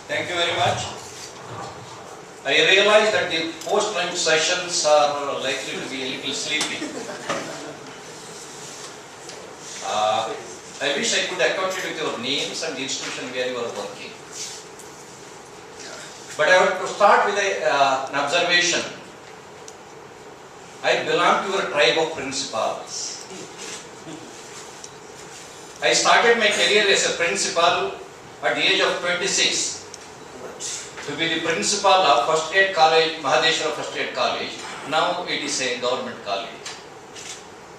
Thank you very much. I realize that the post-lunch sessions are likely to be a little sleepy. I wish I could acquaint you with your names and the institution where you are working. But I want to start with an observation. I belong to your tribe of principals. I started my career as a principal at the age of 26 to be the principal of First Grade College, Mahadeshwara First Grade College. Now it is a government college.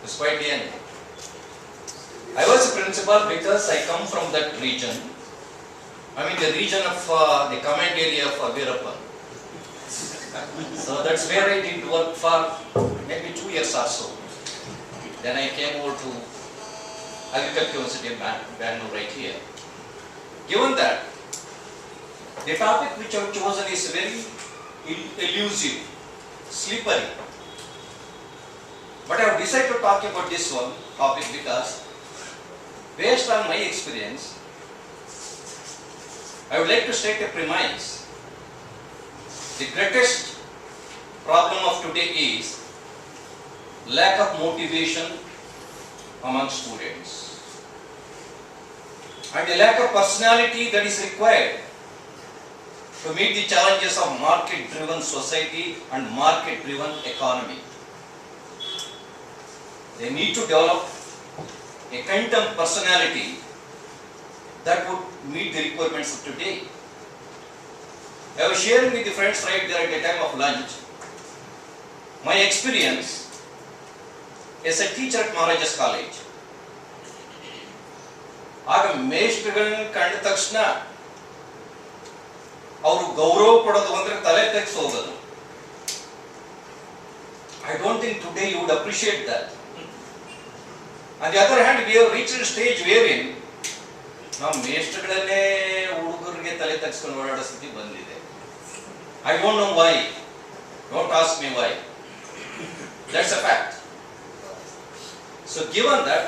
It's quite young. I was a principal because I come from that region. I mean the region of the command area of Virappa. So that's where I did work for maybe 2 years or so. Then I came over to Agricultural University in Bangalore right here. Given that, the topic which I have chosen is very elusive, slippery. But I have decided to talk about this one topic because based on my experience, I would like to state a premise. The greatest problem of today is lack of motivation among students and the lack of personality that is required to meet the challenges of market-driven society and market-driven economy. They need to develop a kind of personality that would meet the requirements of today. I was sharing with the friends right there at the time of lunch my experience as a teacher at Maharajas College. ಆಗ ಮೇಷ್ಟ್ರುಗಳನ್ನ ಕಂಡ ತಕ್ಷಣ ಅವರು ಗೌರವ ಕೊಡೋದು ಅಂದ್ರೆ ತಲೆ ತೆಗೆಸಿ ಹೋಗೋದು. I don't think today you would appreciate that. On the other hand, we have reached a stage wherein ನಾವು ಮೇಷ್ಟ್ರುಗಳನ್ನೇ ಹುಡುಗರಿಗೆ ತಲೆ ತೆಗೆಸ್ಕೊಂಡು ಓಡಾಡೋ ಸ್ಥಿತಿ ಬಂದಿದೆ. I don't know why. Don't ask me why. That's a fact. So given that,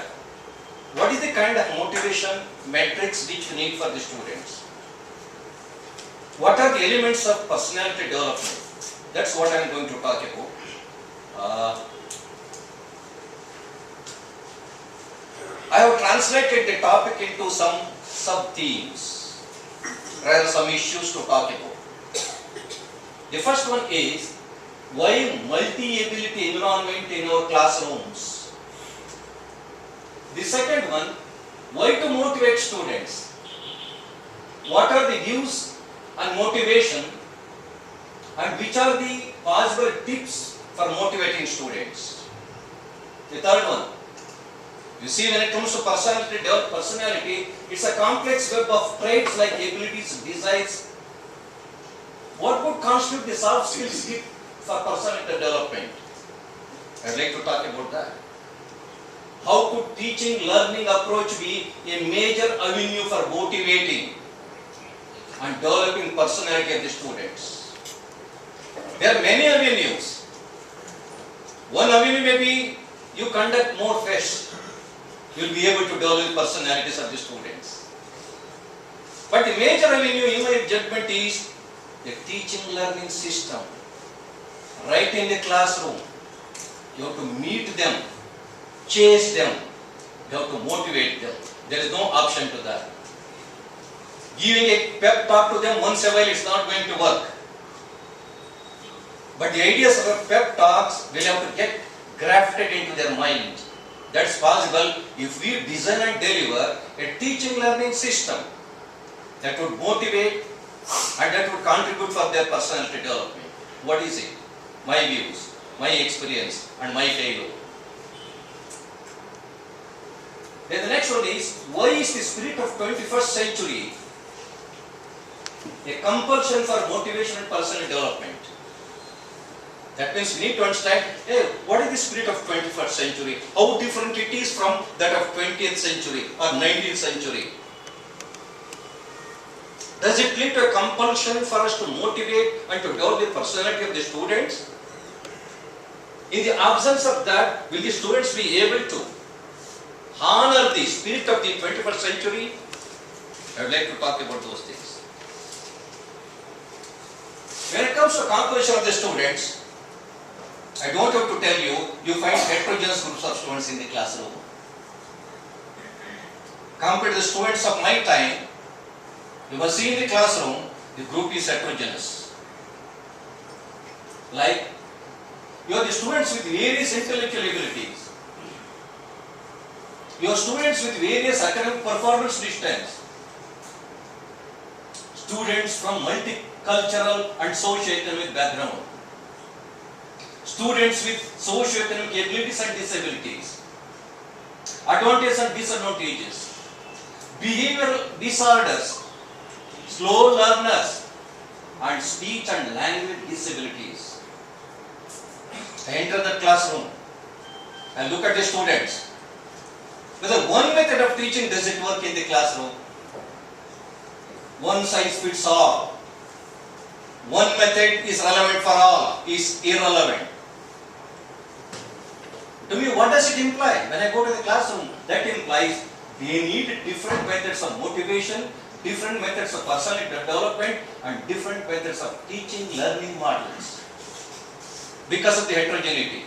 what is the kind of motivation metrics which you need for the students? What are the elements of personality development? That's what I am going to talk about. I have translated the topic into some sub-themes, rather some issues to talk about. The first one is why multi-ability environment in our classrooms. The second one, why to motivate students? What are the views and motivation and which are the possible tips for motivating students? The third one, you see when it comes to personality, it's a complex web of traits like abilities, desires. What would constitute the soft skills for personality development? I'd like to talk about that. How could teaching learning approach be a major avenue for motivating and developing personality of the students? There are many avenues. One avenue may be you conduct more fests. You will be able to develop personalities of the students. But the major avenue in my judgment is the teaching learning system. Right in the classroom, you have to meet them, chase them, you have to motivate them. There is no option to that. Giving a pep talk to them once a while is not going to work. But the ideas of pep talks will have to get grafted into their mind. That's possible if we design and deliver a teaching learning system that would motivate and that would contribute for their personality development. What is it? My views, my experience and my failure. Then the next one is, why is the spirit of 21st century a compulsion for motivation and personal development? That means we need to understand, hey, what is the spirit of 21st century? How different it is from that of 20th century or 19th century? Does it lead to a compulsion for us to motivate and to develop the personality of the students? In the absence of that, will the students be able to honor the spirit of the 21st century? I would like to talk about those things. When it comes to composition of the students, I don't have to tell you, you find heterogeneous groups of students in the classroom. Compared to the students of my time, you must see in the classroom, the group is heterogeneous. Like, you have the students with various intellectual abilities. You have students with various academic performance distance. Students from multicultural and socio-economic background. Students with socio-economic abilities and disabilities. Advantages and disadvantages. Behavioral disorders, slow learners, and speech and language disabilities. I enter the classroom and look at the students. Whether one method of teaching does it work in the classroom? One size fits all. One method is relevant for all, is irrelevant. To me, what does it imply? When I go to the classroom, that implies they need different methods of motivation, different methods of personality development, and different methods of teaching, learning models. Because of the heterogeneity,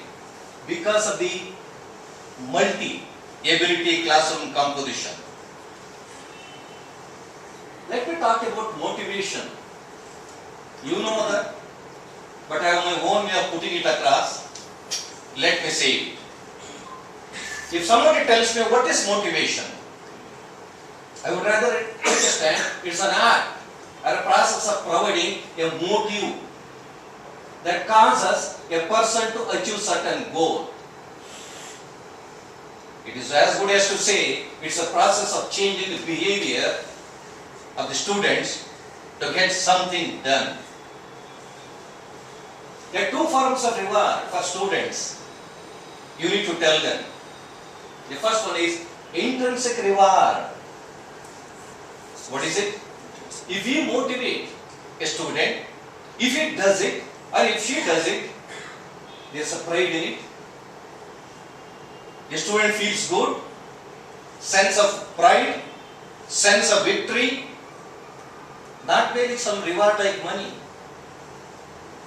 because of the multi-ability classroom composition. Let me talk about motivation. You know that, but I have my own way of putting it across. Let me say it. If somebody tells me what is motivation, I would rather understand it's an act or a process of providing a motive that causes a person to achieve certain goal. It is as good as to say it's a process of changing the behavior of the students to get something done. There are two forms of reward for students. You need to tell them. The first one is intrinsic reward. What is it? If we motivate a student, if he does it or if she does it, there's a pride in it. The student feels good, sense of pride, sense of victory, not merely some reward like money.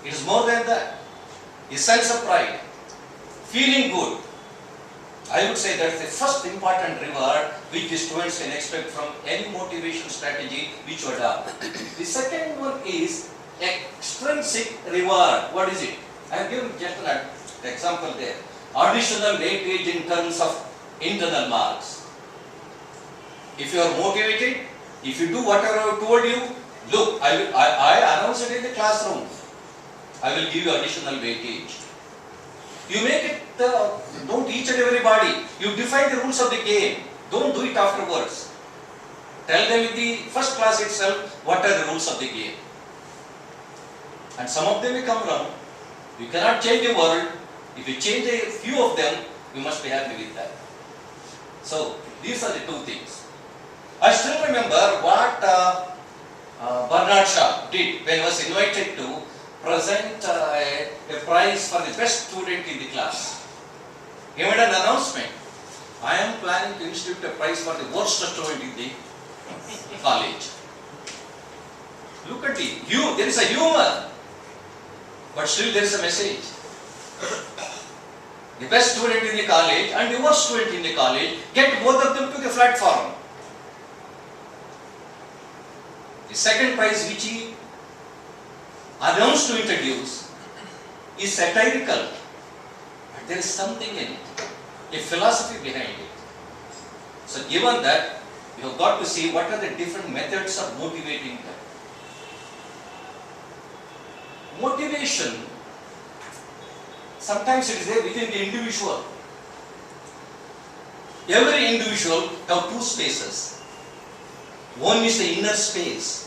It is more than that. A sense of pride, feeling good. I would say that's the first important reward which the students can expect from any motivation strategy which you adopt. The second one is extrinsic reward. What is it? I have given just an example there. Additional weightage in terms of internal marks. If you are motivated, if you do whatever I have told you, look, I announced it in the classroom. I will give you additional weightage. You make it, don't teach it everybody. You define the rules of the game. Don't do it afterwards. Tell them in the first class itself what are the rules of the game. And some of them may come around. You cannot change the world. If you change a few of them, you must be happy with that. So, these are the two things. I still remember what Bernard Shaw did when he was invited to present a prize for the best student in the class. He made an announcement. I am planning to institute a prize for the worst student in the college. Look at it. There is a humor, but still there is a message. The best student in the college and the worst student in the college, get both of them to the platform. The second prize which he announced to introduce is satirical, but there is something in it, a philosophy behind it. So given that, you have got to see what are the different methods of motivating them. Motivation, sometimes it is there within the individual. Every individual have two spaces. One is the inner space.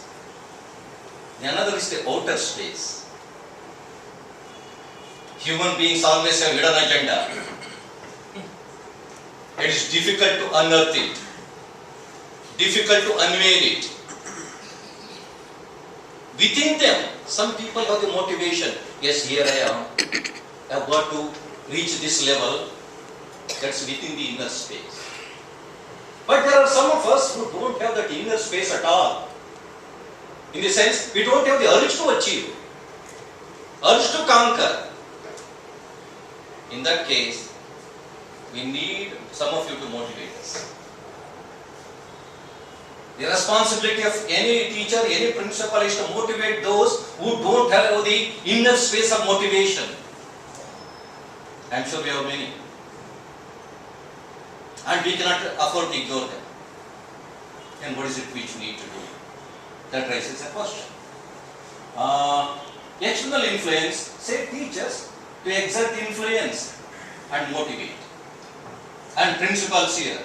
The another is the outer space. Human beings always have hidden agenda. It is difficult to unearth it, difficult to unveil it. Within them, some people have the motivation. Yes, here I am. I have got to reach this level. That's within the inner space. But there are some of us who don't have that inner space at all. In the sense, we don't have the urge to achieve. urge to conquer. In that case, we need some of you to motivate us. The responsibility of any teacher, any principal is to motivate those who don't have the inner space of motivation. I am sure we have many. And we cannot afford to ignore them. And what is it which we need to do? That raises a question. External influence, say teachers to exert influence and motivate. And principals here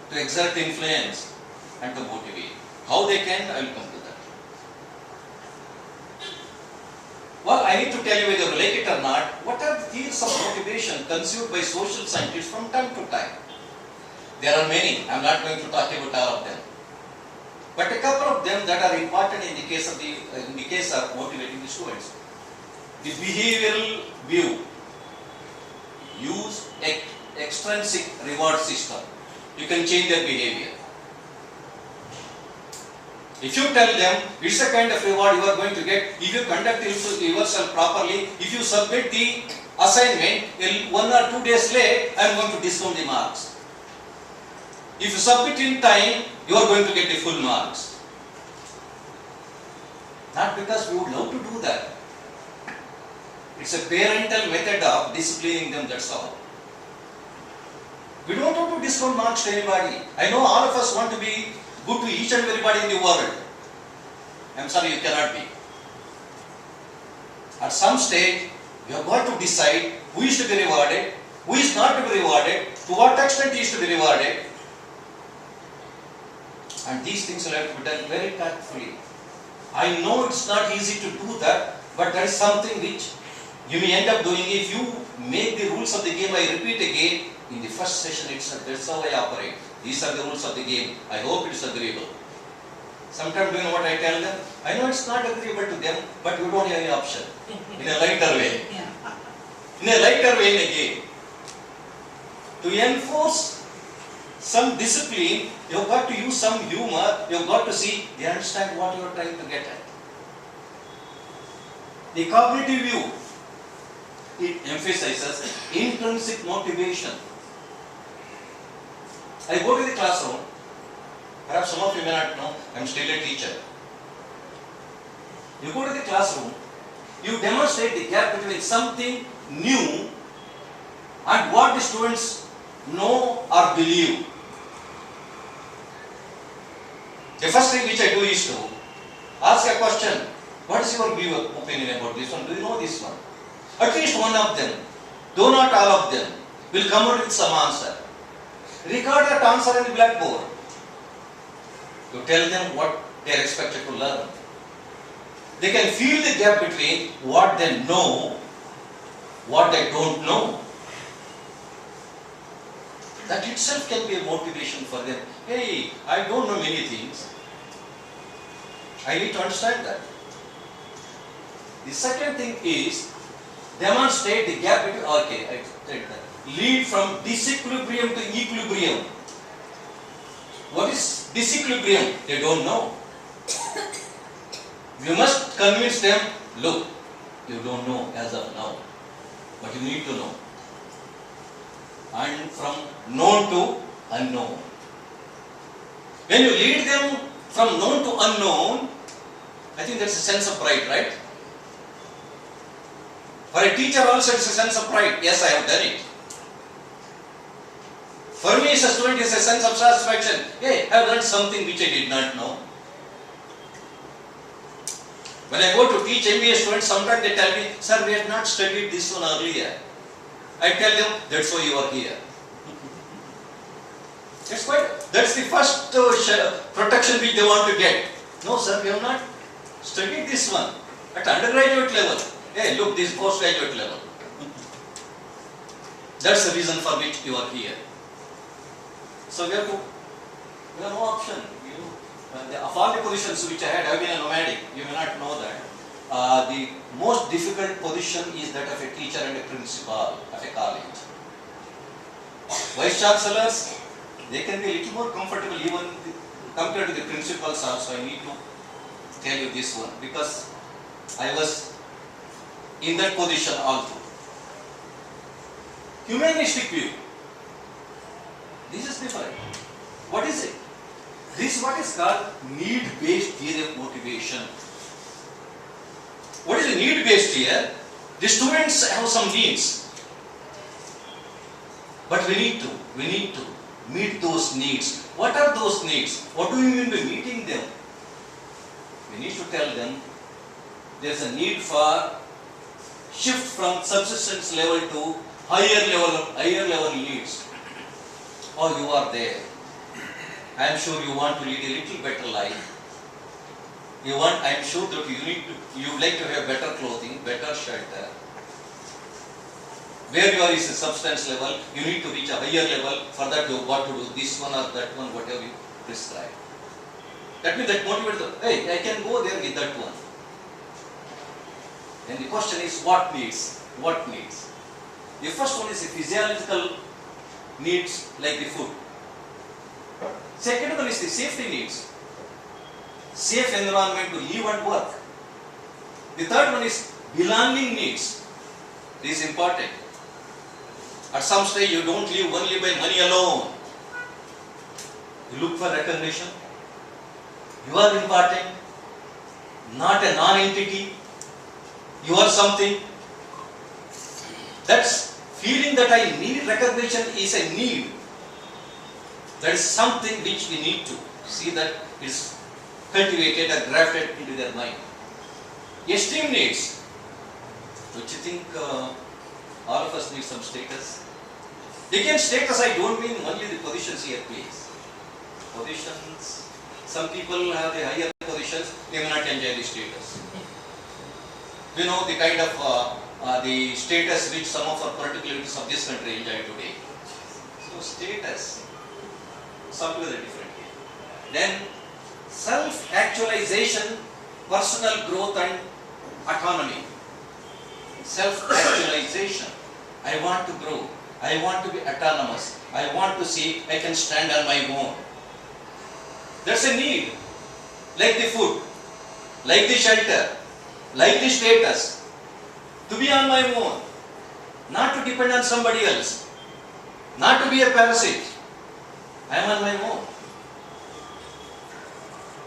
to exert influence and to motivate. How they can, I will come to that. Well, I need to tell you whether you like it or not, what are the theories of motivation conceived by social scientists from time to time? There are many. I am not going to talk about all of them. But a couple of them that are important in the case of motivating the students. The behavioral view. Use extrinsic reward system. You can change their behavior. If you tell them it's a kind of reward you are going to get if you conduct yourself properly, if you submit the assignment 1 or 2 days late, I am going to discount the marks. If you submit in time, you are going to get the full marks. Not because we would love to do that. It's a parental method of disciplining them, that's all. We don't want to discount marks to anybody. I know all of us want to be good to each and everybody in the world. I'm sorry, you cannot be. At some stage, you have got to decide who is to be rewarded, who is not to be rewarded, to what extent he is to be rewarded. And these things will have to be done very tactfully. I know it's not easy to do that, but that is something which you may end up doing if you make the rules of the game. I repeat again, in the first session itself, that's how I operate. These are the rules of the game. I hope it is agreeable. Sometimes do you know what I tell them? I know it's not agreeable to them, but you don't have any option. In a lighter way. In a lighter way in a game. To enforce some discipline, you have got to use some humor, you have got to see, they understand what you are trying to get at. The cognitive view, it emphasizes intrinsic motivation. I go to the classroom, perhaps some of you may not know, I am still a teacher. You go to the classroom, you demonstrate the gap between something new and what the students know or believe. The first thing which I do is to ask a question. What is your view opinion about this one? Do you know this one? At least one of them, though not all of them, will come out with some answer. Record that answer in the blackboard. You tell them what they are expected to learn. They can feel the gap between what they know, what they don't know. That itself can be a motivation for them. Hey, I don't know many things. I need to understand that. The second thing is demonstrate the gap between, okay, I said that. Lead from disequilibrium to equilibrium. What is disequilibrium? They don't know. You must convince them, look, you don't know as of now, but you need to know. And from known to unknown. When you lead them from known to unknown, I think that's a sense of pride, right? For a teacher also it's a sense of pride. Yes, I have done it. For me as a student it's a sense of satisfaction. Hey, I have learned something which I did not know. When I go to teach MBA students, sometimes they tell me, sir, we have not studied this one earlier. I tell them, that's why you are here. That's the first protection which they want to get. No, sir, we have not studied this one at undergraduate level. Hey, look, this postgraduate level. That's the reason for which you are here. So we have no option. Of all the positions which I had, I have been a nomadic. You may not know that. The most difficult position is that of a teacher and a principal of a college. Vice chancellors, they can be a little more comfortable even compared to the principals also. I need to tell you this one because I was in that position also. Humanistic view. This is different. What is it? This is what is called need-based theory of motivation. What is the need-based here? The students have some needs. But we need to meet those needs. What are those needs? What do we mean by meeting them? We need to tell them there is a need for shift from subsistence level to higher level needs. Oh, you are there. I am sure you want to lead a little better life. I am sure that you would like to have better clothing, better shelter. Where you are is a substance level, you need to reach a higher level. For that you have got to do this one or that one, whatever you prescribe. That means that motivates them. Hey, I can go there with that one. And the question is what needs? What needs? The first one is the physiological needs like the food. Second one is the safety needs. Safe environment to live and work. The third one is belonging needs. This is important. At some stage you don't live only by money alone. You look for recognition. You are important, not a non-entity. You are something. That's feeling that I need recognition is a need. That is something which we need to see that is cultivated or grafted into their mind. Esteem needs. Don't you think all of us need some status? Again, status I don't mean only the positions here, please. Positions. Some people have the higher positions, they may not enjoy the status. We know the kind of the status which some of our political leaders of this country enjoy today. So status, some people are different. Then self-actualization, personal growth and autonomy. Self-actualization. I want to grow. I want to be autonomous. I want to see I can stand on my own. That's a need. Like the food, like the shelter, like the status. To be on my own. Not to depend on somebody else. Not to be a parasite. I am on my own.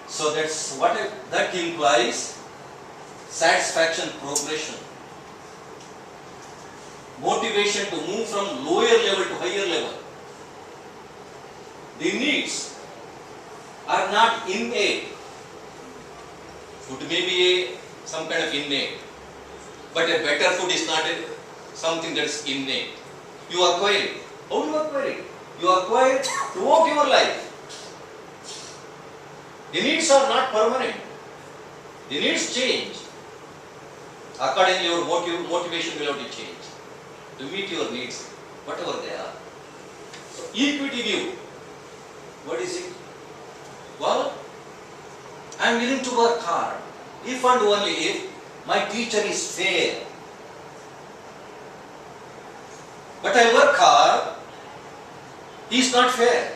So that's what that implies satisfaction progression. Motivation to move from lower level to higher level. The needs are not innate. Food may be some kind of innate, but a better food is not something that is innate. You acquire it. How do you acquire it? You acquire it throughout your life. The needs are not permanent. The needs change. Accordingly, your motivation will have to change to meet your needs, whatever they are. So, equity view. What is it? Well, I am willing to work hard if and only if my teacher is fair. But I work hard, he is not fair.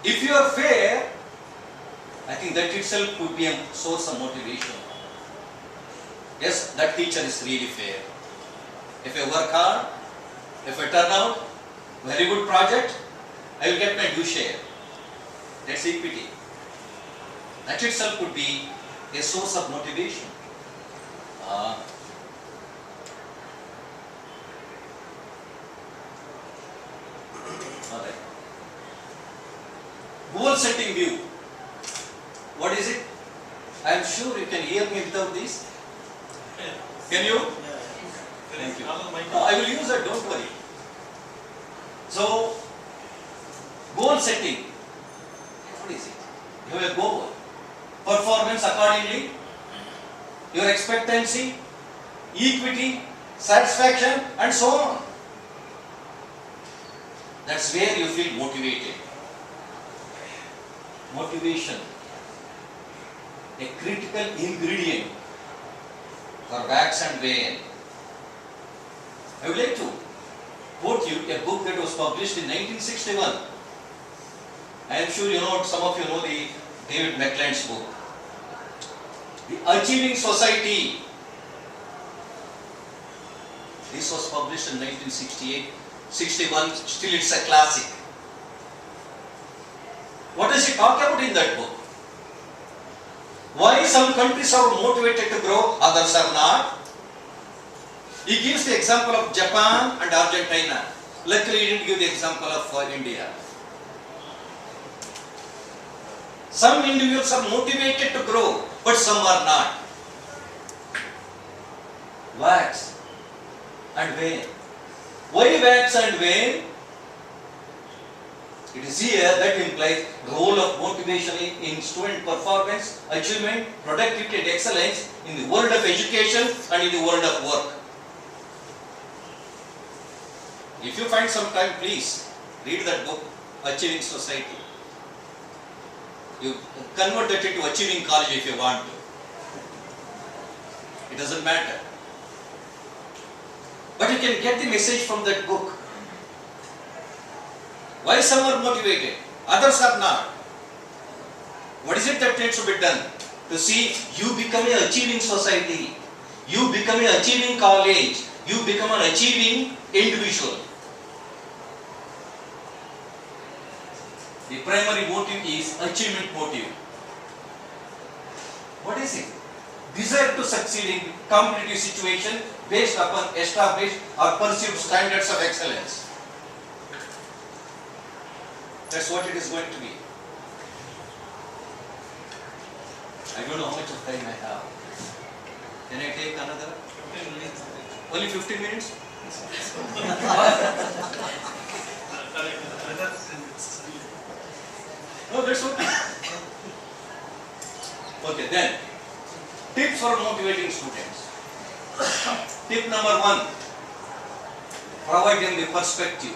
If you are fair, I think that itself could be a source of motivation. Yes, that teacher is really fair. If I work hard, if I turn out, very good project, I will get my due share. That's equity. That itself could be a source of motivation. Alright. Goal setting view. What is it? I am sure you can hear me without this. Can you? Thank you. I will use that, don't worry. So, goal setting. What is it? You have a goal. Performance accordingly. Your expectancy, equity, satisfaction, and so on. That's where you feel motivated. Motivation. A critical ingredient for wax and wane. I would like to quote you a book that was published in 1961. I am sure you know, some of you know the David McClelland's book. The Achieving Society. This was published in 1968, 61, still it's a classic. What does he talk about in that book? Why some countries are motivated to grow, others are not? He gives the example of Japan and Argentina. Luckily, he didn't give the example of India. Some individuals are motivated to grow, but some are not. Wax and wane. Why wax and wane? It is here that implies role of motivation in student performance, achievement, productivity and excellence in the world of education and in the world of work. If you find some time, please read that book, Achieving Society. You convert that into Achieving College if you want to. It doesn't matter. But you can get the message from that book. Why some are motivated, others are not? What is it that needs to be done to see you become an achieving society, you become an achieving college, you become an achieving individual? The primary motive is achievement motive. What is it? Desire to succeed in competitive situation based upon established or perceived standards of excellence. That's what it is going to be. I don't know how much of time I have. Can I take another? 15 minutes. Only 15 minutes? No, that's okay. Okay, then. Tips for motivating students. Tip number 1. Provide them the perspective.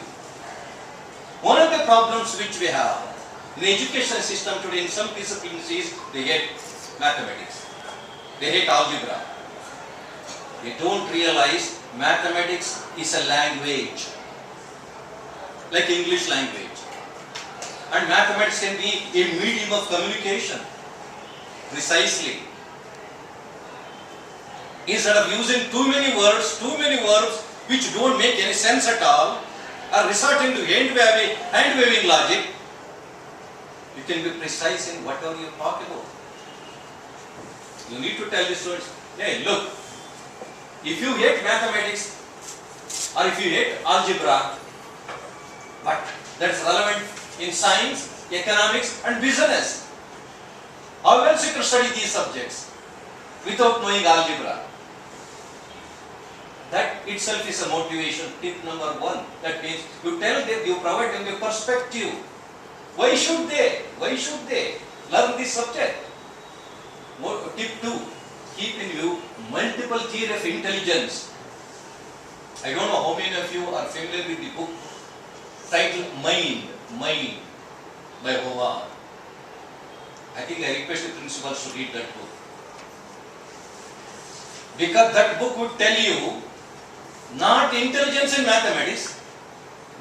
One of the problems which we have in the education system today in some disciplines is they hate mathematics. They hate algebra. They don't realize mathematics is a language, like English language. And mathematics can be a medium of communication. Precisely. Instead of using too many words which don't make any sense at all, or resorting to hand-waving logic, you can be precise in whatever you talk about. You need to tell the students, hey, look, if you hate mathematics or if you hate algebra, but that's relevant in science, economics and business. How else you can study these subjects without knowing algebra? That itself is a motivation. Tip number 1. That means you tell them, you provide them the perspective. Why should they? Why should they learn this subject? Tip 2. Keep in view multiple tiers of intelligence. I don't know how many of you are familiar with the book titled Mind by Howard. I think I request the principals to read that book. Because that book would tell you not intelligence in mathematics,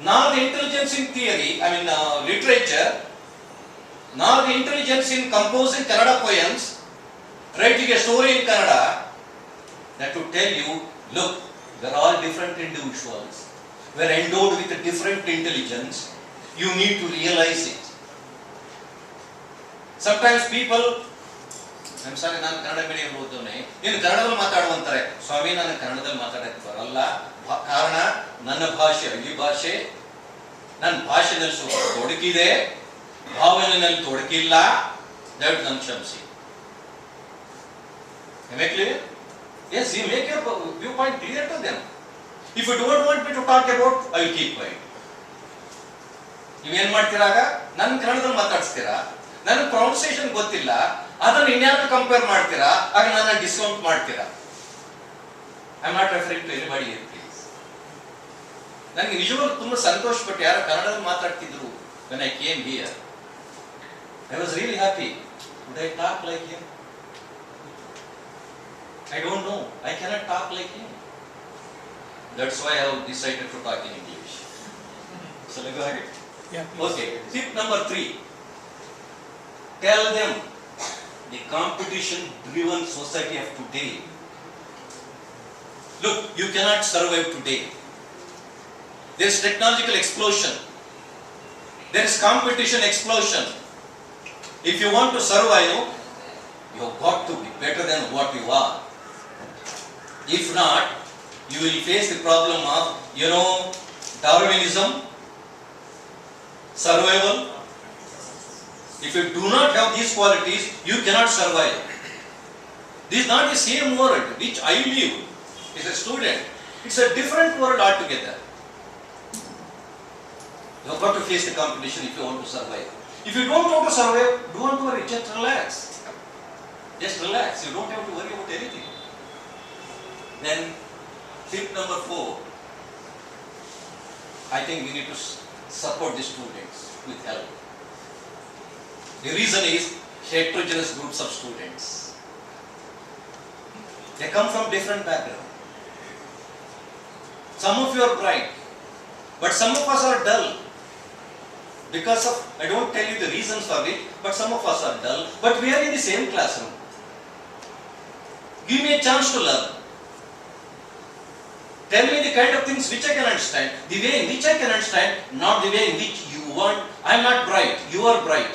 not the intelligence in theory, literature, nor the intelligence in composing Kannada poems, writing a story in Kannada, that would tell you, look, we are all different individuals. We are endowed with a different intelligence. You need to realize it. Sometimes people, I'm sorry, ನಾನು Kannada medium ಓದೋನೆ, ನೀನು ಕನ್ನಡದಲ್ಲಿ ಮಾತಾಡುವಂತಾರೆ. ಸ್ವಾಮಿ, ನಾನು ಕನ್ನಡದಲ್ಲಿ ಮಾತಾಡಕ್ಕೆ ಬರಲ್ಲ. ಕಾರಣ ನನ್ನ ಭಾಷೆ ಈ ಭಾಷೆ, ನನ್ನ ಭಾಷೆನಲ್ಲಿ ಸ್ವಲ್ಪ ತೊಡಕಿದೆ, ಭಾವನೆಯಲ್ಲಿ ತೊಡಕಿಲ್ಲ. ದಯವಿಟ್ಟು ನನ್ನ ಕ್ಷಮಿಸಿ. Am I clear? Yes, you make your viewpoint clear to them. If you don't want me to talk about, I will keep quiet. ನೀವೇನ್ ಮಾಡ್ತೀರಾಗ? ನನ್ನ ಕನ್ನಡದಲ್ಲಿ ಮಾತಾಡ್ಸ್ತೀರಾ, ನನಗೆ ಪ್ರೊನೌನ್ಸಿಯೇಷನ್ ಗೊತ್ತಿಲ್ಲ, ಅದನ್ನು ಇನ್ಯಾರು ಕಂಪೇರ್ ಮಾಡ್ತೀರಾ, ಆಗ ನನ್ನ ಡಿಸ್ಕೌಂಟ್ ಮಾಡ್ತೀರಾ. I am not referring to anybody here, please. ನನಗೆ ನಿಜವಾಗ್ಲೂ ತುಂಬಾ ಸಂತೋಷಪಟ್ಟು ಯಾರು ಕನ್ನಡದಲ್ಲಿ ಮಾತಾಡ್ತಿದ್ರು. when I came here, I was really happy. Would I talk like him? I don't know. I cannot talk like him. That's why I have decided to talk in English. Shall I go ahead? Yeah. Okay. Tip number 3. Tell them the competition-driven society of today. Look, you cannot survive today. There is technological explosion. There is competition explosion. If you want to survive, you have got to be better than what you are. If not, you will face the problem of, Darwinism, survival. If you do not have these qualities, you cannot survive. This is not the same world which I live as a student. It's a different world altogether. You have got to face the competition if you want to survive. If you don't want to survive, don't worry, just relax. Just relax, you don't have to worry about anything. Then, tip number 4, I think we need to support the students with help. The reason is heterogeneous groups of students. They come from different backgrounds. Some of you are bright, but some of us are dull. Because of, I don't tell you the reasons for it, but some of us are dull, but we are in the same classroom. Give me a chance to learn. Tell me the kind of things which I can understand, the way in which I can understand, not the way in which you want. I am not bright, you are bright.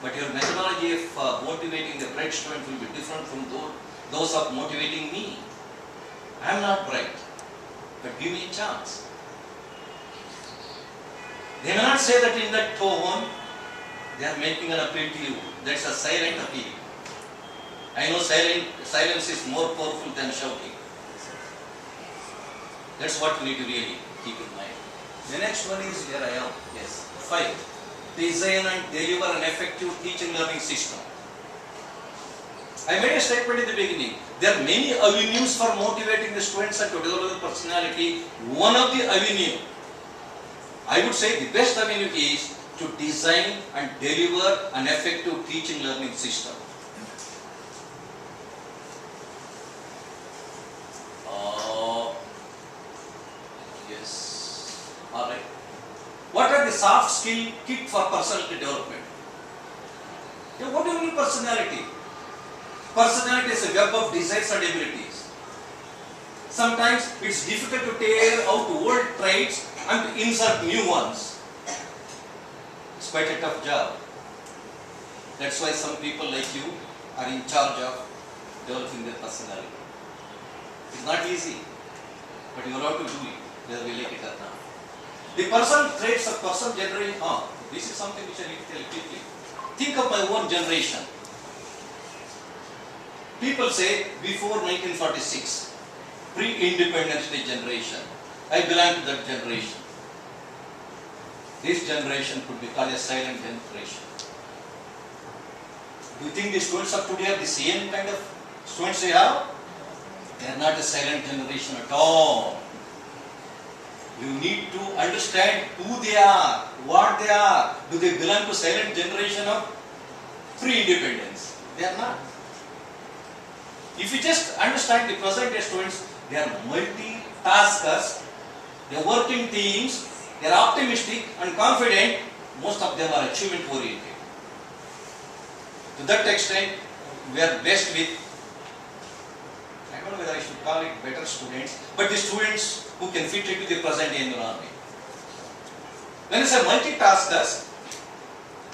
But your methodology of motivating the bright student will be different from those of motivating me. I am not bright, but give me a chance. They may not say that in that tone, they are making an appeal to you. That's a silent appeal. I know silence is more powerful than shouting. That's what we need to really keep in mind. The next one is, here I am, yes, 5. Design and deliver an effective teaching learning system. I made a statement in the beginning. There are many avenues for motivating the students and to develop the personality. One of the avenues, I would say the best avenue is to design and deliver an effective teaching learning system. Yes. Alright. What are the soft skill kit for personality development? What do you mean personality? Personality is a web of desires and abilities. Sometimes it's difficult to tear out old traits and insert new ones. It's quite a tough job. That's why some people like you are in charge of developing their personality. It's not easy, but you have to do it, whether we like it or not. The personal traits of person generation, this is something which I need to tell you quickly. Think of my own generation. People say before 1946, pre-independence day generation. I belong to that generation. This generation could be called a silent generation. Do you think the students of today are the same kind of students they have? They are not a silent generation at all. You need to understand who they are, what they are. Do they belong to silent generation of pre-independence? They are not. If you just understand the present day students, they are multitaskers, they are working teams, they are optimistic and confident, most of them are achievement oriented. To that extent, we are blessed with, I don't know whether I should call it better students, but the students who can fit into the present day environment. When I say multitaskers,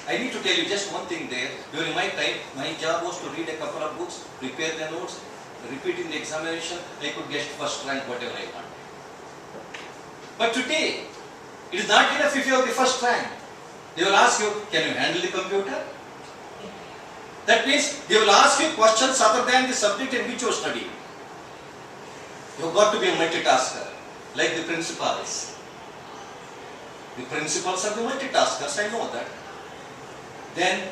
I need to tell you just one thing there. During my time, my job was to read a couple of books, prepare the notes, repeat in the examination, I could get first rank, whatever I want. But today, it is not enough if you have the first rank. They will ask you, can you handle the computer? That means they will ask you questions other than the subject in which you study. You have got to be a multitasker, like the principals. The principals are the multitaskers, I know that. Then,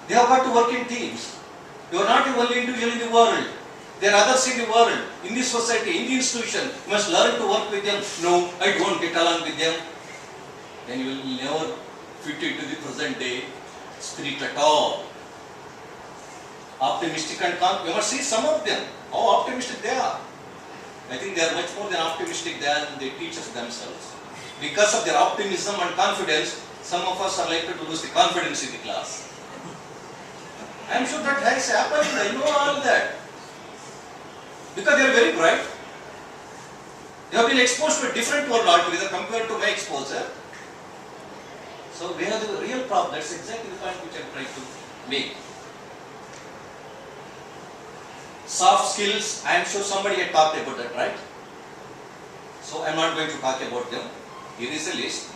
they have got to work in teams. You are not the only individual in the world. There are others in the world, in the society, in the institution. You must learn to work with them. No, I don't get along with them. Then you will never fit into the present day spirit at all. Optimistic and calm. You must see some of them, how optimistic they are. I think they are much more than optimistic than the teachers themselves. Because of their optimism and confidence, some of us are likely to lose the confidence in the class. I am sure that has happened, I know all that. Because they are very bright, You have been exposed to a different world altogether compared to my exposure. So we have the real problem. That's exactly the point which I am trying to make. Soft skills, I am sure somebody had talked about that, right? So I am not going to talk about them. Here is a list.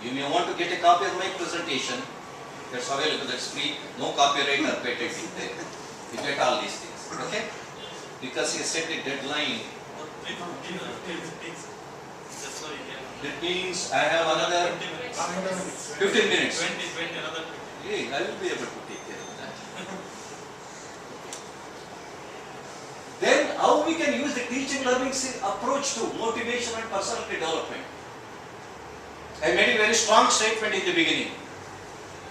You may want to get a copy of my presentation. That's available, that's free. No copyright or patent in there. You get all these things. Okay? Because he set a deadline. That means I have another 15 minutes. 20, another 20. Yeah, I will be able to take care of that. Then how we can use the teaching learning approach to motivation and personality development? I made a very strong statement in the beginning.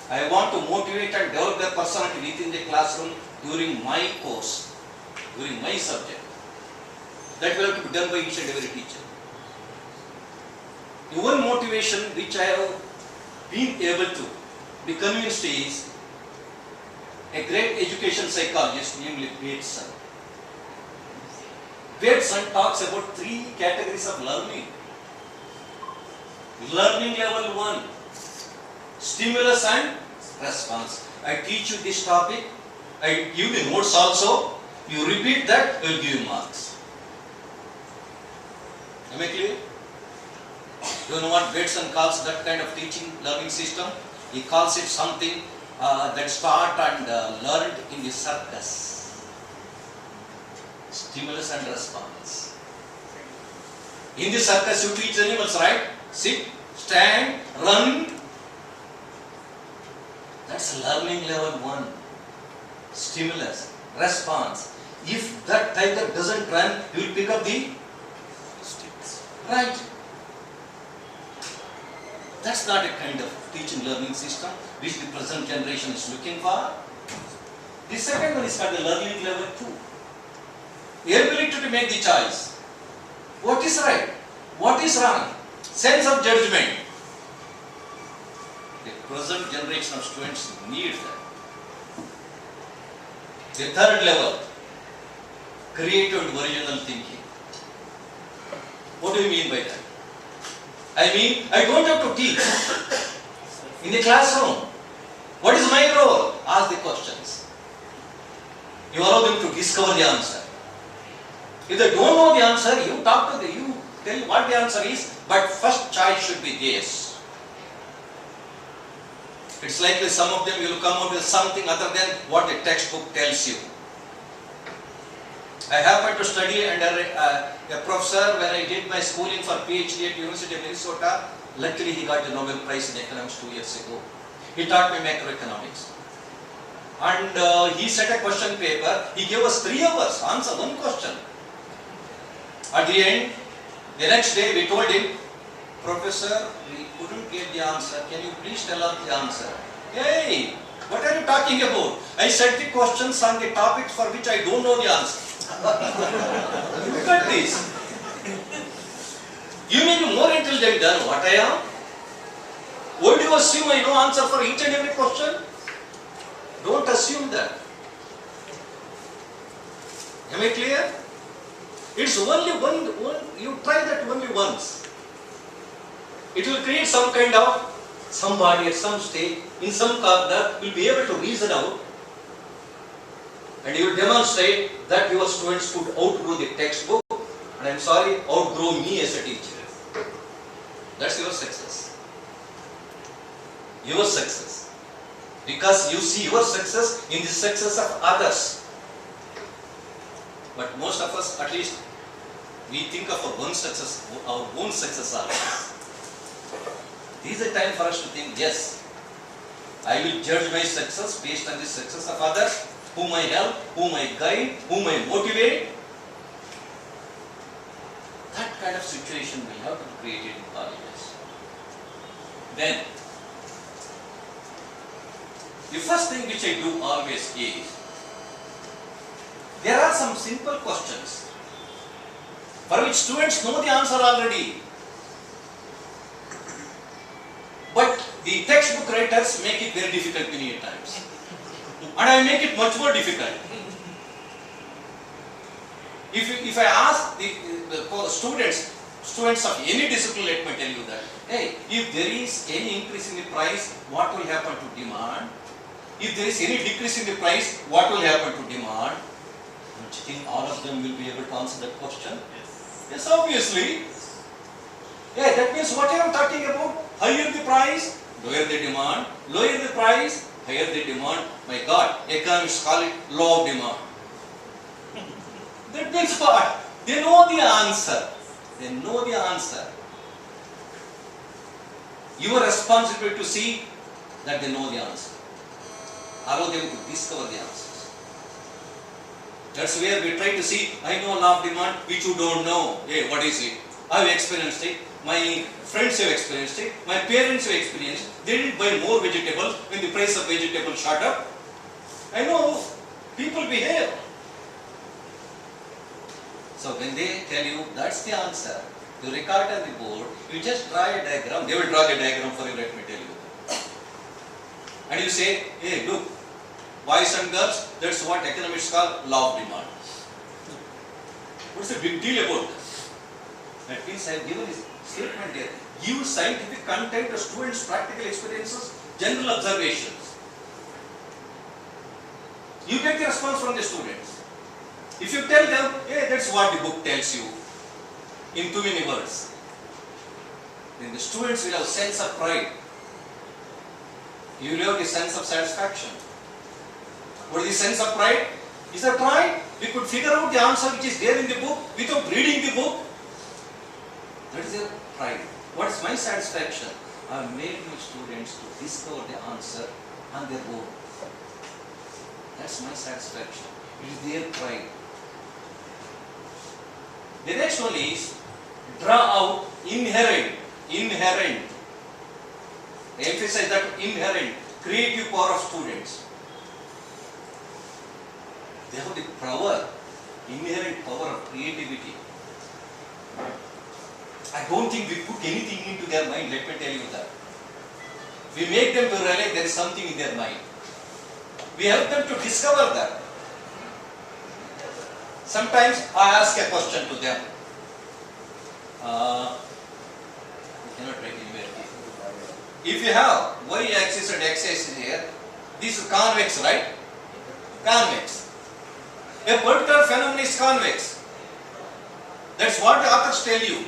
I want to motivate and develop their personality within the classroom during my course, during my subject. That will have to be done by each and every teacher. The one motivation which I have been able to be convinced is a great education psychologist named Bateson. Bateson talks about 3 categories of learning. Learning level 1, stimulus and response. I teach you this topic, I give the notes also, you repeat that, I will give you marks. Am I clear? You know what Bateson calls that kind of teaching learning system? He calls it something that start and learned in the circus. Stimulus and response. In the circus you teach animals, right? Sit, stand, run. That's learning level 1. Stimulus, response. If that tiger doesn't run, you will pick up the sticks. Right? That's not a kind of teaching learning system which the present generation is looking for. The second one is called the learning level 2. Ability to make the choice. What is right? What is wrong? Sense of judgment. The present generation of students need that. The third level, creative and original thinking. What do you mean by that? I mean, I don't have to teach in the classroom. What is my role? Ask the questions. You allow them to discover the answer. If they don't know the answer, you talk to them, you tell what the answer is, but first choice should be theirs. It's likely some of them will come out with something other than what the textbook tells you. I happened to study under a professor when I did my schooling for PhD at University of Minnesota. Luckily, he got the Nobel Prize in Economics 2 years ago. He taught me macroeconomics. And he set a question paper. He gave us 3 hours, answer one question. At the end, the next day we told him, Professor, we couldn't get the answer. Can you please tell us the answer? Hey, what are you talking about? I set the questions on the topics for which I don't know the answer. Look at this. You may be more intelligent than what I am. Would you assume I know answer for each and every question? Don't assume that. Am I clear? It's only one, you try that only once. It will create some kind of, somebody at some stage, in some corner, will be able to reason out. And you will demonstrate that your students could outgrow the textbook, and I am sorry, outgrow me as a teacher. That's your success. Your success. Because you see your success in the success of others. But most of us, at least, we think of our own success always. This is a time for us to think, yes, I will judge my success based on the success of others, whom I help, whom I guide, whom I motivate. That kind of situation will have to be created in colleges. Then, the first thing which I do always is, there are some simple questions for which students know the answer already. But the textbook writers make it very difficult many times. And I make it much more difficult. If I ask the students, Students of any discipline, let me tell you that. Hey, if there is any increase in the price, what will happen to demand? If there is any decrease in the price, what will happen to demand? Don't you think all of them will be able to answer that question? Yes, obviously. Yeah, that means what I am talking about, higher the price, lower the demand, lower the price, higher the demand. My God, economists call it law of demand. That means what? They know the answer. They know the answer. Your responsibility to see that they know the answer. Allow them to discover the answers. That's where we try to see, I know law of demand, which you don't know. Hey, what is it? I have experienced it. My friends have experienced it. My parents have experienced it. They didn't buy more vegetables when the price of vegetables shot up. I know people behave. So when they tell you that's the answer, you record on the board, you just draw a diagram. They will draw the diagram for you, let me tell you. And you say, hey, look, boys and girls, that's what economists call law of demand. What's the big deal about that? That means I have given this statement here. Give scientific content to students' practical experiences, general observations. You get the response from the students. If you tell them, hey, that's what the book tells you, in too many words, then the students will have a sense of pride. You will have the sense of satisfaction. What is the sense of pride? Is that pride? We could figure out the answer which is there in the book without reading the book. That is their pride. What is my satisfaction? I have made my students to discover the answer on their own. That's my satisfaction. It is their pride. The next one is draw out inherent. I emphasize that inherent creative power of students. They have the power, inherent power of creativity. I don't think we put anything into their mind, let me tell you that. We make them to realize there is something in their mind. We help them to discover that. Sometimes I ask a question to them. We cannot write anywhere. If you have y-axis and x-axis here, this is convex, right? Convex. A particular phenomenon is convex. That's what the authors tell you.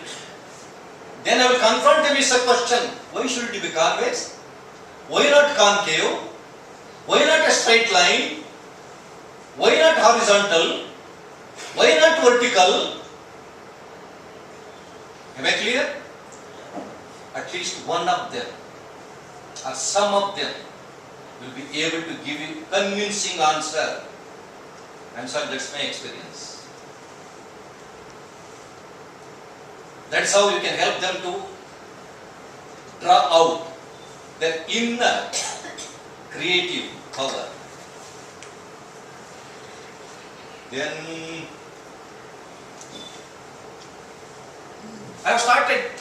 Then I will confront them with a question. Why should it be convex? Why not concave? Why not a straight line? Why not horizontal? Why not vertical? Am I clear? At least one of them or some of them will be able to give you convincing answer. I'm sorry, that's my experience. That's how you can help them to draw out their inner creative power. Then I have started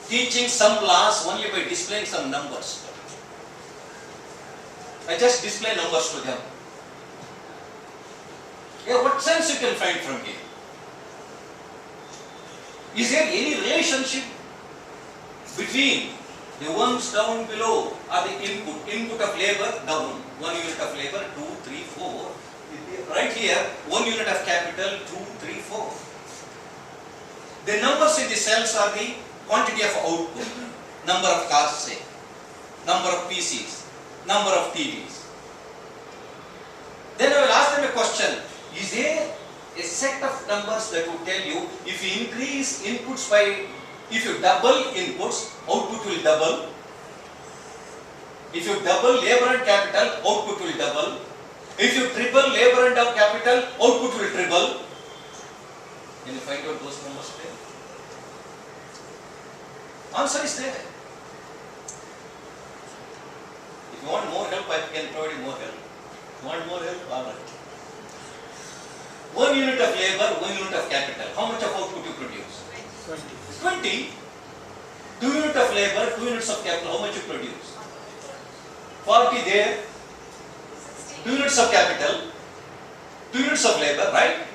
teaching some class only by displaying some numbers. I just display numbers to them. Yeah, what sense you can find from here? Is there any relationship between the ones down below or the input of labor down, 1 unit of labor, 2, 3, 4. Right here, 1 unit of capital, 2, 3, 4. The numbers in the cells are the quantity of output, number of cars, say, number of PCs, number of TVs. Then I will ask them a question. Is there a set of numbers that will tell you if you increase inputs by, if you double inputs, output will double. If you double labor and capital, output will double. If you triple labor and capital, output will triple. Can you find out those numbers there? Answer is there. If you want more help, I can provide you more help. You want more help? All right. 1 unit of labor, 1 unit of capital. How much of output you produce? 20. 2 units of labor, 2 units of capital. How much you produce? 40 there. 2 units of capital, 2 units of labor, right?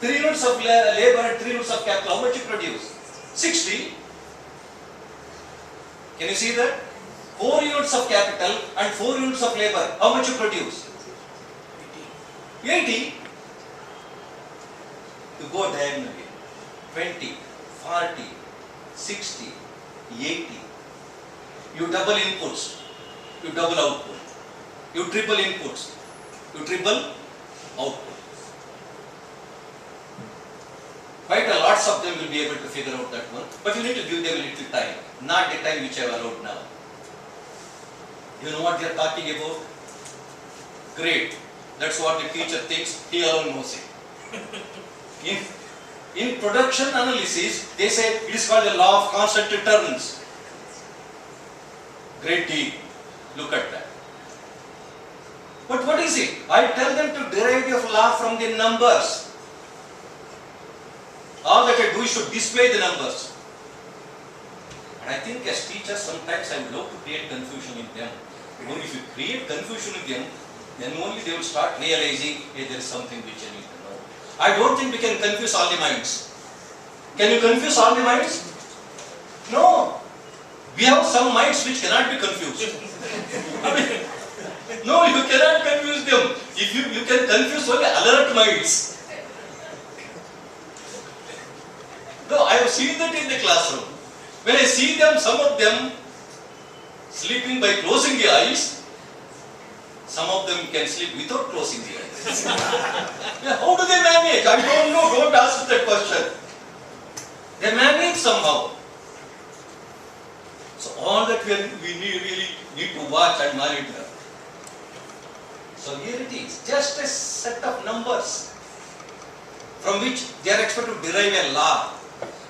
3 units of labor and 3 units of capital. How much you produce? 60. Can you see that? 4 units of capital and 4 units of labor. How much you produce? 80. You go diagonally. 20, 40, 60, 80. You double inputs. You double output. You triple inputs. You triple output. Quite a lots of them will be able to figure out that one, but you need to give them a little time, not the time which I have allowed now. You know what they are talking about? Great. That's what the teacher thinks, he alone knows it. In production analysis, they say it is called the law of constant returns. Great deal. Look at that. But what is it? I tell them to derive the law from the numbers. All that I do is to display the numbers. And I think as teachers, sometimes I would love to create confusion in them. Only if you create confusion in them, then only they will start realizing, hey, there is something which I need to know. I don't think we can confuse all the minds. Can you confuse all the minds? No. We have some minds which cannot be confused. No, you cannot confuse them. If you can confuse only alert minds. No, I have seen that in the classroom. When I see them, some of them sleeping by closing the eyes, some of them can sleep without closing the eyes. Yeah, how do they manage? I don't know, don't ask that question. They manage somehow. So all that we really need to watch and monitor. So here it is, just a set of numbers from which they are expected to derive a law.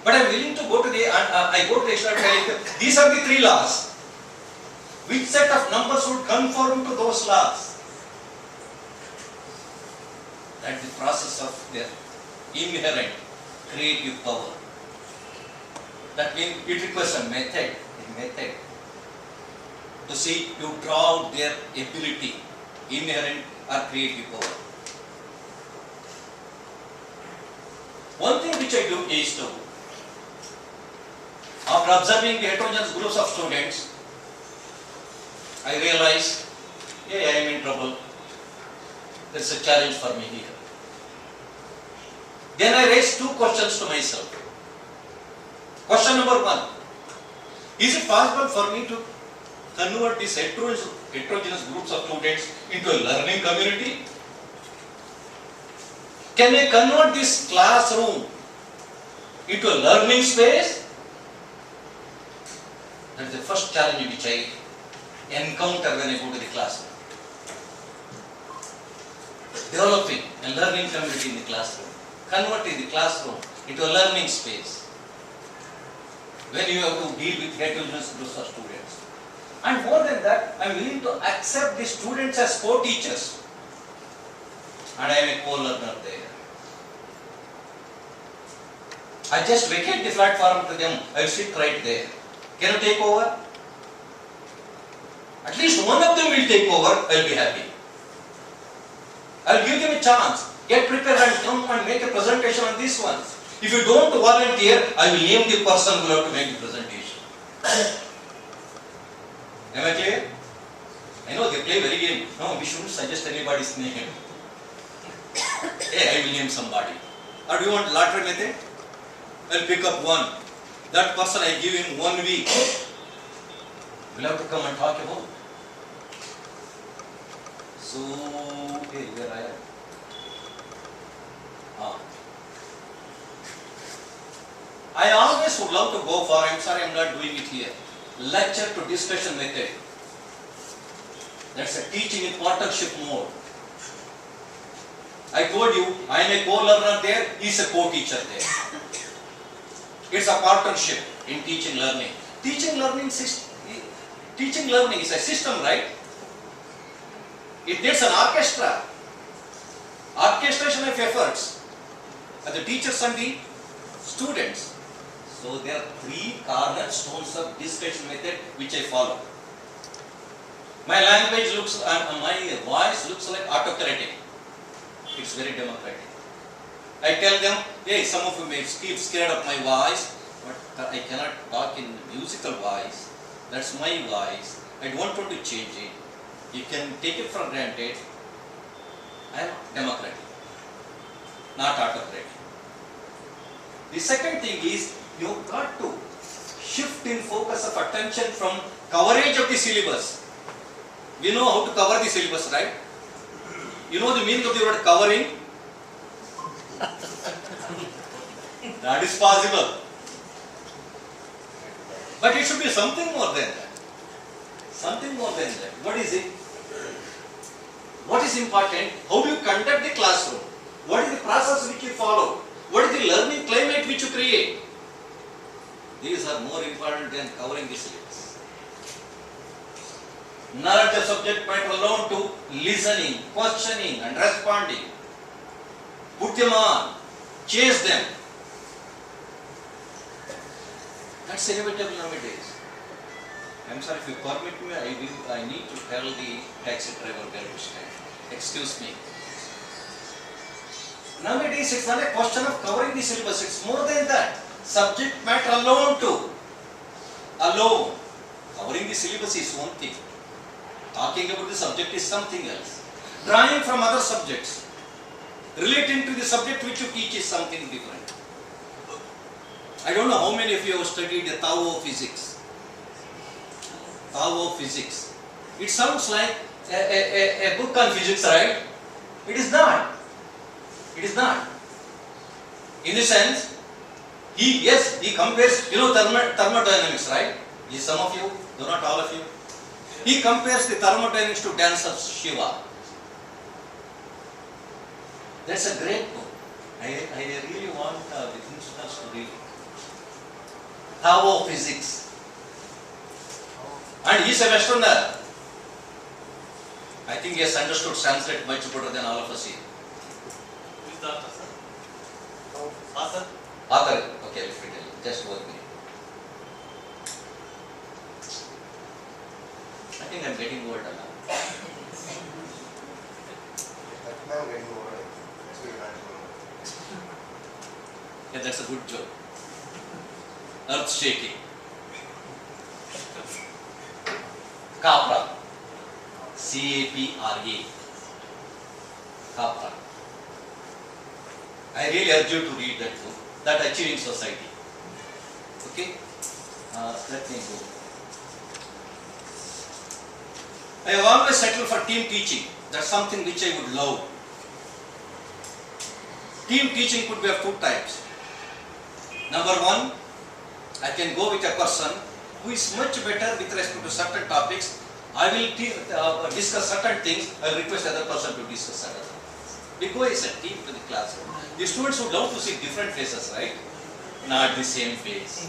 But I am willing to go to the, I go to the extra telling them, these are the 3 laws. Which set of numbers would conform to those laws? That's the process of their inherent creative power. That means it requires a method to see, to draw out their ability, inherent or creative power. One thing which I do is to, after observing the heterogeneous groups of students, I realize, yeah, I am in trouble. There is a challenge for me here. Then I raise 2 questions to myself. Question number 1. Is it possible for me to convert these heterogeneous groups of students into a learning community? Can I convert this classroom into a learning space? That is the first challenge which I encounter when I go to the classroom. Developing a learning community in the classroom. Converting the classroom into a learning space. When you have to deal with heterogeneous groups of students. And more than that, I am willing to accept the students as co-teachers. And I am a co-learner there. I just vacate the platform to them, I will sit right there. Can you take over? At least one of them will take over, I will be happy. I will give them a chance. Get prepared and come and make a presentation on this one. If you don't volunteer, I will name the person who will have to make the presentation. Am I clear? I know they play very game. No, we shouldn't suggest anybody's name. Hey, I will name somebody. Or do you want lottery method? I will pick up one. That person I give him 1 week. We'll have to come and talk about. So, hey, where I am? I always would love to go for, I'm sorry I'm not doing it here, lecture to discussion method. That's a teaching in partnership mode. I told you, I am a co-learner there, he is a co-teacher there. It's a partnership in teaching learning. Teaching learning is a system, right? It needs an orchestra. Orchestration of efforts. And the teachers and the students. So there are 3 cornerstones of discussion method which I follow. My language looks, my voice looks like autocratic. It's very democratic. I tell them, hey, some of you may keep scared of my voice. but I cannot talk in musical voice. That's my voice. I don't want to change it. You can take it for granted. I am democratic, not autocratic. The second thing is, you've got to shift in focus of attention from coverage of the syllabus. We know how to cover the syllabus, right? You know the meaning of the word covering? That is possible. But it should be something more than that. Something more than that. What is it? What is important? How do you conduct the classroom? What is the process which you follow? What is the learning climate which you create? These are more important than covering the syllabus. Knowledge of subject matter alone to listening, questioning and responding. Put them on. Chase them. That's inevitable nowadays. I'm sorry, if you permit me, I need to tell the taxi driver where to stand. Excuse me. Nowadays, it's not a question of covering the syllabus, it's more than that. Subject matter alone too. Alone. Covering the syllabus is one thing. Talking about the subject is something else. Drawing from other subjects, relating to the subject which you teach is something different. I don't know how many of you have studied the Tao of physics. Tao of physics. It sounds like a book on physics, right? It is not. It is not. In the sense, he compares, thermodynamics, right? Some of you, though not all of you. He compares the thermodynamics to dance of Shiva. That's a great book. I really want the principals to read it. Tao of physics. And he is a Westerner. I think he has understood Sanskrit much better than all of us here. Who is the author, sir? Author? Author. Okay, let me tell you. Just 1 minute. I think I am getting old now. Yeah, that's a good joke. Earth shaking. Capra. C-A-P-R-A. Capra. I really urge you to read that book, That Achieving Society. Okay? Let me go. I have always settled for team teaching. That's something which I would love. Team teaching could be of 2 types. Number 1, I can go with a person who is much better with respect to certain topics. I will discuss certain things. I will request the other person to discuss certain things. We go as a team to the classroom. The students would love to see different faces, right? Not the same face.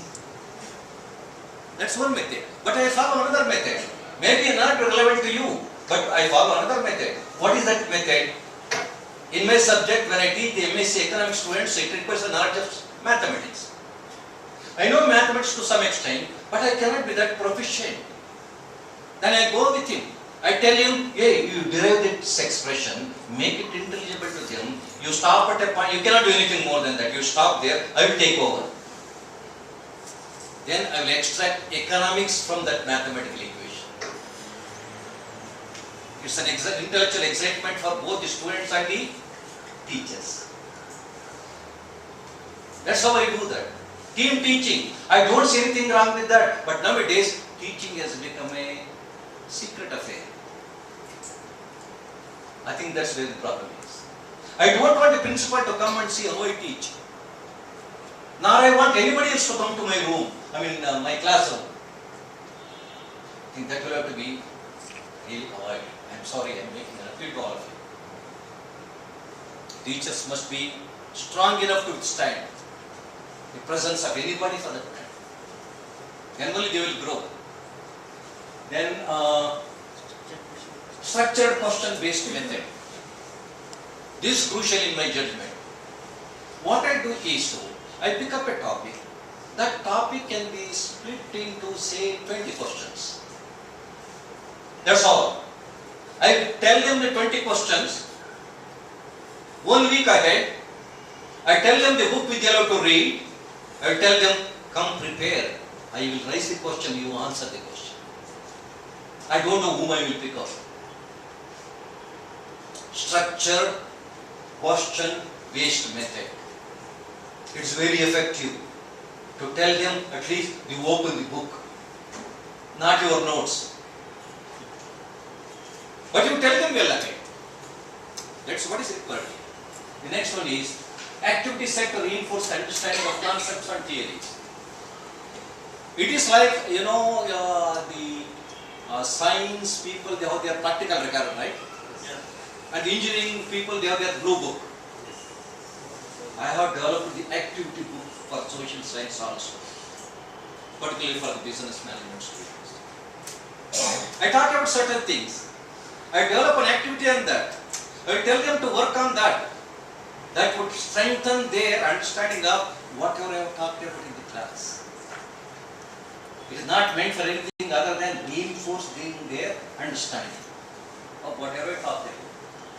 That's one method. But I follow another method. Maybe not relevant to you, but I follow another method. What is that method? In my subject, when I teach the MSc economics students, it requires a knowledge of mathematics. I know mathematics to some extent, but I cannot be that proficient. Then I go with him. I tell him, hey, you derive this expression, make it intelligible to them. You stop at a point, you cannot do anything more than that. You stop there, I will take over. Then I will extract economics from that mathematical equation. It's an intellectual excitement for both the students and the teachers. That's how I do that. Team teaching. I don't see anything wrong with that. But nowadays, teaching has become a secret affair. I think that's where the problem is. I don't want the principal to come and see how I teach. Nor I want anybody else to come to my room, my classroom. I think that will have to be really avoided. I'm sorry, I'm making an appeal to all of you. Teachers must be strong enough to withstand the presence of anybody for that matter. Then only they will grow. Then structured question based method. This is crucial in my judgment. What I do is I pick up a topic. That topic can be split into say 20 questions. That's all. I tell them the 20 questions. 1 week ahead, I tell them the book which they have to read. I tell them come prepared. I will raise the question, you answer the question. I don't know whom I will pick up. Structured question-based method. It's very effective to tell them at least you open the book, not your notes. But you tell them well again. That's what is required. The next one is activity set to reinforce understanding of concepts and theories. It is like, the science people, they have their practical record, right? Yeah. And engineering people, they have their blue book. I have developed the activity book for social science also, particularly for the business management students. I talk about certain things. I develop an activity on that. I tell them to work on that. That would strengthen their understanding of whatever I have talked about in the class. It is not meant for anything other than reinforcing their understanding of whatever I talked about.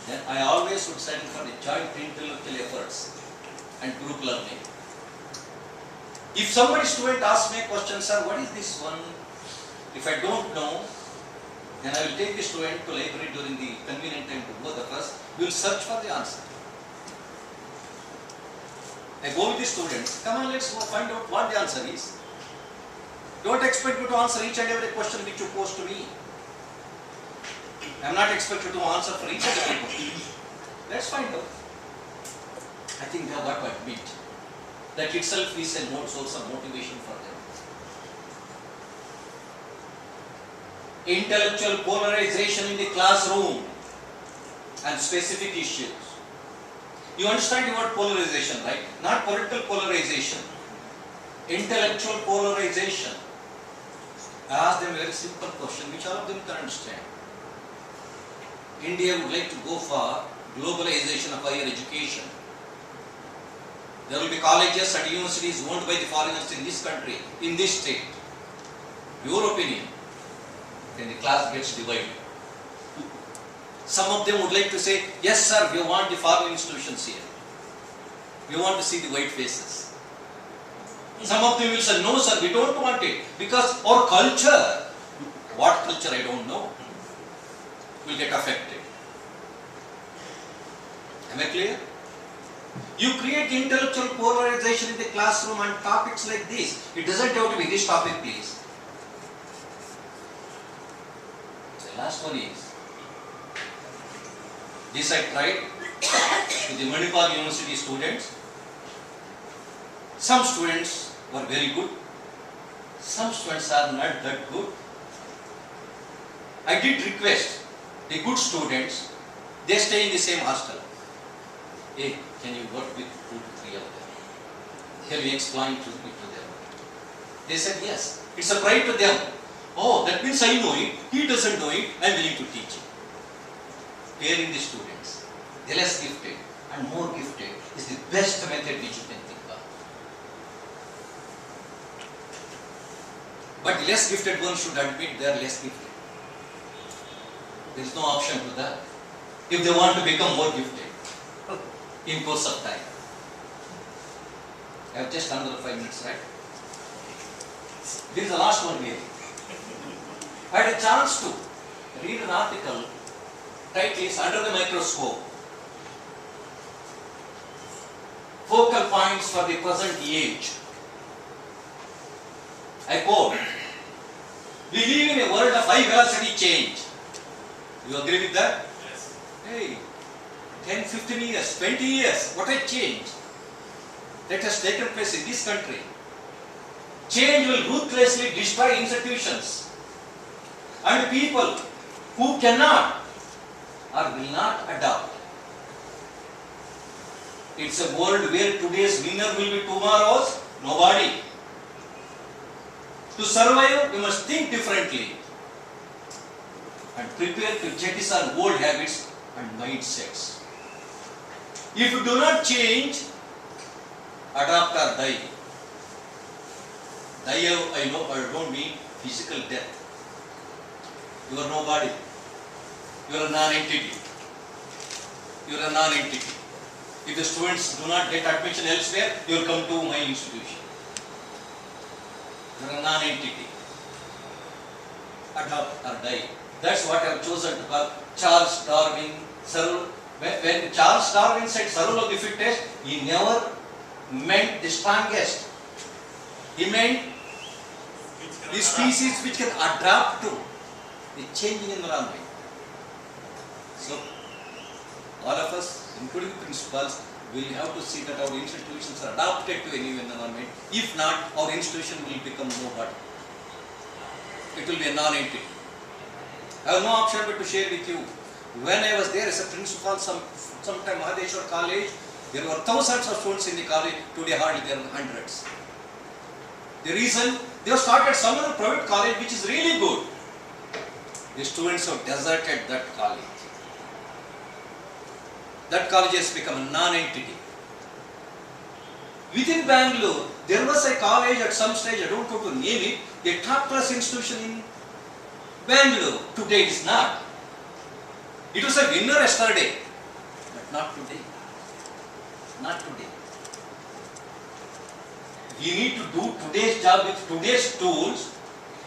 Then I always would stand for the joint intellectual efforts and group learning. If somebody student asks me a question, sir, what is this one? If I don't know, then I will take the student to library during the convenient time to both of us. We will search for the answer. I go with the students, come on, let's go find out what the answer is. Don't expect me to answer each and every question which you pose to me. I am not expected to answer for each and every question. Let's find out. I think they have got to admit that itself is a source of motivation for them. Intellectual polarization in the classroom and specific issues. You understand the word polarization, right? Not political polarization. Intellectual polarization. I ask them a very simple question which all of them can understand. India would like to go for globalization of higher education. There will be colleges and universities owned by the foreigners in this country, in this state. Your opinion, then the class gets divided. Some of them would like to say, yes sir, we want the foreign institutions here. We want to see the white faces. Some of them will say, no sir, we don't want it because our culture, what culture I don't know, will get affected. Am I clear? You create intellectual polarization in the classroom on topics like this. It doesn't have to be this topic, please. The last one is, this I tried with the Manipal University students. Some students were very good. Some students are not that good. I did request the good students, they stay in the same hostel. Hey, can you work with 2 to 3 of them? Can we explain to them? They said yes. It's a pride to them. Oh, that means I know it. He doesn't know it. I am willing to teach it. Pairing the students. The less gifted and more gifted is the best method which you can think of. But the less gifted one should admit they are less gifted. There is no option to that. If they want to become more gifted in course of time. I have just another 5 minutes, right? This is the last one here. I had a chance to read an article, title is Under the Microscope. Focal points for the present age. I quote, we live in a world of high velocity change. You agree with that? Yes. Hey, 10, 15 years, 20 years, what a change that has taken place in this country. Change will ruthlessly destroy institutions and people who cannot or will not adopt. It's a world where today's winner will be tomorrow's nobody. To survive, we must think differently and prepare to jettison old habits and mindsets. If you do not change, adapt or die. Die, I don't mean physical death. You are nobody. You are a non-entity. You are a non-entity. If the students do not get admission elsewhere, you will come to my institution. You are a non-entity. Adopt or die. That's what I have chosen to call Charles Darwin. When Charles Darwin said survival of the fittest, he never meant the strongest. He meant the species which can adapt to the changing environment. So, all of us, including principals, will have to see that our institutions are adapted to a new environment. If not, our institution will become nobody. It will be a non-entity. I have no option but to share with you. When I was there as a principal, sometime Mahadeshwar College, there were thousands of students in the college. Today hardly there are hundreds. The reason, they have started some other private college which is really good. The students have deserted that college. That college has become a non-entity. Within Bangalore, there was a college at some stage, I don't want to name it, a top class institution in Bangalore. Today it is not. It was a winner yesterday, but not today. Not today. We need to do today's job with today's tools.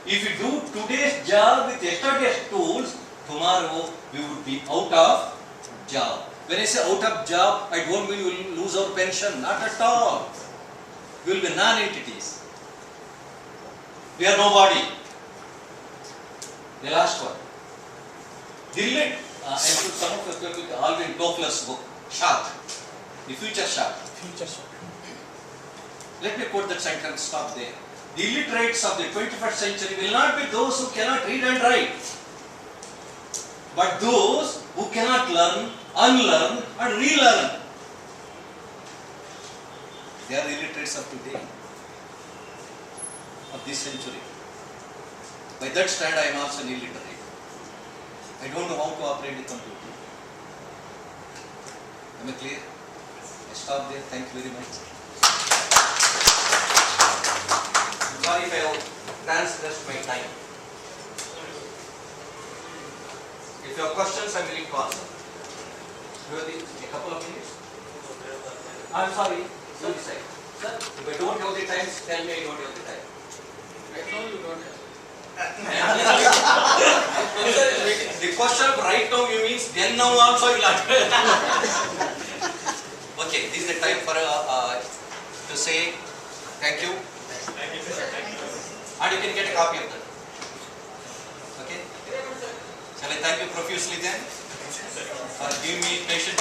If we do today's job with yesterday's tools, tomorrow we would be out of job. When I say out of job, I don't mean we will lose our pension. Not at all. We will be non-entities. We are nobody. The last one. I put some of us with Alvin Toffler's book, Shark. The future shark. Future shark. Let me quote that sentence, stop there. The illiterates of the 21st century will not be those who cannot read and write, but those who cannot learn, unlearn and relearn. They are the illiterates of today, of this century. By that stand, I am also an illiterate. I don't know how to operate the computer. Am I clear? I stop there. Thank you very much. Sorry if I have transgressed my time. If you have questions, I am willing to answer. You have a couple of minutes? I am sorry. You decide. Sir, if I don't have the time, tell me I don't have the time. Right now you don't have. The question right now you means then now also you will have. Okay, this is the time for to say thank you. Thank you, sir. Thank you. And you can get a copy of that. Okay? Shall I thank you profusely then for giving me patience?